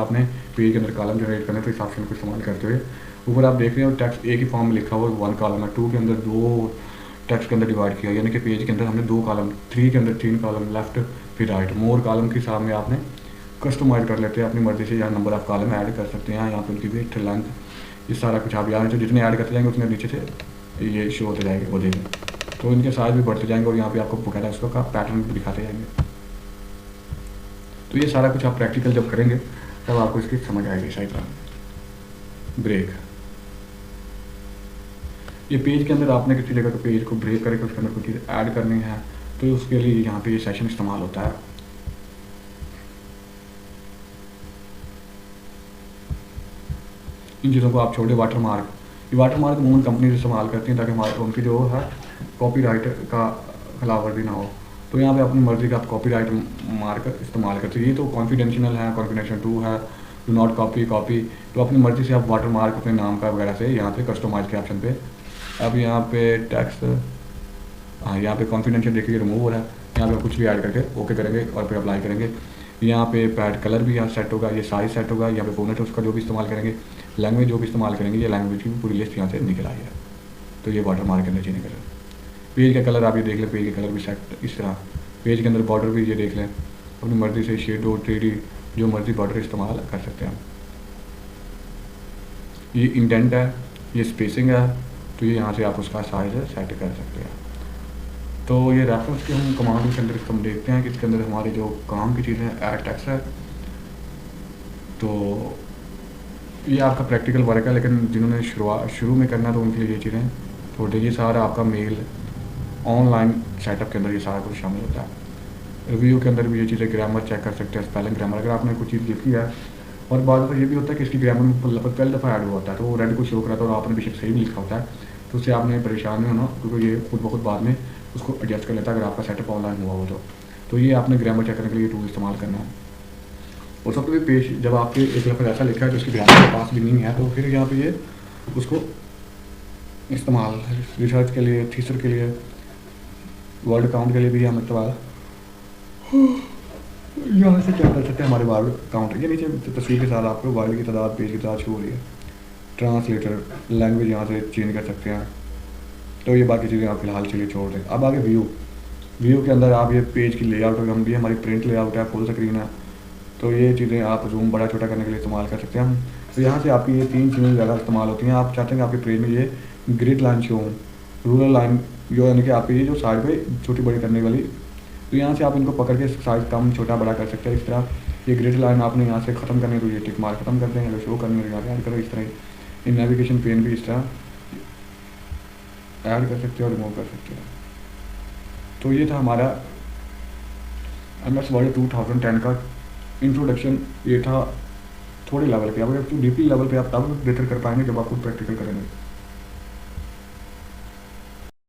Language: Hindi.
आपने पेज के अंदर कॉलम जनरेट करना है तो इस ऑप्शन को इस्तेमाल करते हुए ऊपर आप देख रहे हो टेक्स्ट एक ही फॉर्म में लिखा हुआ 1 कॉलम है, 2 के अंदर 2 टेक्स्ट के अंदर डिवाइड किया, यानी कि पेज के अंदर हमने 2 कॉलम, 3 के अंदर 3 कॉलम, लेफ्ट फिर राइट। मोर कॉलम के सामने आपने कस्टमाइज़ कर लेते हैं अपनी मर्ज़ी से, यहाँ नंबर ऑफ कॉलम ऐड कर सकते हैं, यहाँ पे उनकी विड्थ लेंथ ये सारा कुछ आप यहाँ से जितने ऐड करते जाएंगे उतने नीचे से ये शो होते जाएंगे वो देखें, तो इनके साइज भी बढ़ते जाएंगे और यहाँ पे आपको बकायदा उसका पैटर्न भी दिखाते जाएंगे। तो ये सारा कुछ आप प्रैक्टिकल जब करेंगे तब आपको इसकी समझ आएगी सही तरह। ब्रेक, ये पेज के अंदर आपने किसी जगह पेज को ब्रेक करके उसके अंदर कुछ चीज़ ऐड करनी है तो उसके लिए यहाँ पे ये सेशन इस्तेमाल होता है। इन चीज़ों को आप छोटे वाटर मार्क, ये वाटर मार्क अमूमन कंपनी इस्तेमाल करती हैं ताकि हमारे उनकी जो है कॉपीराइट का खिलाफवर्जी ना हो। तो यहाँ पे अपनी मर्ज़ी का आप कॉपीराइट मार्क इस्तेमाल करते हैं। ये तो कॉन्फिडेंशियल है, कॉन्फिडेंशियल 2 है, डू नॉट कॉपी, तो अपनी मर्ज़ी से आप वाटर मार्क अपने नाम का वगैरह से यहाँ पे कस्टमाइज के ऑप्शन पे अब यहाँ पे टेक्स्ट, हाँ यहाँ पे कॉन्फिडेंशियल देखिए रिमूव हो रहा है, यहाँ पे कुछ भी ऐड करके ओके करेंगे और फिर अप्लाई करेंगे। यहाँ पे पैड कलर भी यहाँ सेट होगा, ये साइज सेट होगा, यहाँ पे फॉर्मेट उसका जो भी इस्तेमाल करेंगे, लैंग्वेज जो भी इस्तेमाल करेंगे, ये लैंग्वेज की पूरी लिस्ट यहाँ से निकल आई है। तो ये वाटर मार्क के अंदर चेंज करें। पेज का कलर आप ये देख लें, पेज का कलर भी सेट इस तरह, पेज के अंदर बॉर्डर भी ये देख लें, अपनी मर्ज़ी से शेडो 3D जो मर्ज़ी बॉर्डर इस्तेमाल कर सकते हैं। ये इंडेंट है, ये स्पेसिंग है, तो ये यहाँ से आप उसका साइज सेट कर सकते हैं। तो ये रेफरेंस के हम कमांड के अंदर हम देखते हैं कि इसके अंदर हमारे जो काम की चीज़ें ऐड टेक्स्ट है। तो ये आपका प्रैक्टिकल वर्क है, लेकिन जिन्होंने शुरू में करना तो उनके लिए ये चीज़ें तो ये सारा आपका मेल ऑनलाइन सेटअप के अंदर ये सारा कुछ शामिल होता है। रिव्यू के अंदर भी ये चीज़ें ग्रामर चेक कर सकते हैं, स्पेलिंग ग्रामर, अगर आपने कुछ चीज़ लिखी है और बाद में ये भी होता है कि इसकी ग्रामर में पहली दफ़ा ऐड हुआ होता है तो वो रेड को शो कराता है और आपने बेशक सही भी लिखा होता है तो उससे आपने परेशान नहीं होना, क्योंकि ये खुद ब खुद बाद में उसको एडजस्ट कर लेता है अगर आपका सेटअप ऑनलाइन हुआ हो तो ये आपने ग्रामर चेक करने के लिए टूल इस्तेमाल करना है। और सबसे भी पेज जब आपके एक लफ्ज़ ऐसा लिखा है तो उसकी ग्रामर के पास भी नहीं है तो फिर यहाँ पे ये उसको इस्तेमाल रिसर्च के लिए, थीसर के लिए, वर्ड काउंट के लिए भी हम इस्तेमाल यहाँ से चेक कर सकते हैं। हमारे वर्ड काउंट ये नीचे तस्वीर के साथ आपको वर्ड की तादाद, पेज की तादाद शो हो रही है। ट्रांसलेटर, लैंग्वेज यहाँ से चेंज कर सकते हैं। तो ये बाकी चीज़ें आप फिलहाल चलिए छोड़ दें। अब आगे व्यू के अंदर आप ये पेज की लेआउट हम भी हमारी प्रिंट लेआउट है, फुल स्क्रीन है, तो ये चीज़ें आप जूम बड़ा छोटा करने के लिए इस्तेमाल कर सकते हैं। तो यहाँ से आपकी ये 3 चीज़ें ज़्यादा इस्तेमाल होती हैं। आप चाहते हैं कि आपके पेज में ये ग्रिड लाइन शो हो, रूलर लाइन जो यानी कि आपकी ये जो साइड पे छोटी बड़ी करने वाली, तो यहाँ से आप इनको पकड़ के साइज़ कम छोटा बड़ा कर सकते हैं। इस तरह ये ग्रिड लाइन आपने यहाँ से ख़त्म करनी है तो ये टिक मार्क ख़त्म कर दें, अगर शो करनी है यहाँ से ऐड करो। इस तरह ये नेविगेशन पेन भी इस तरह ऐड कर सकते हैं और रिमूव कर सकते हैं। तो ये था हमारा MS वर्ड 2010 का इंट्रोडक्शन। ये था थोड़े लेवल पे, अगर डीपली लेवल पे आप तब बेहतर कर पाएंगे जब आप खुद प्रैक्टिकल करेंगे।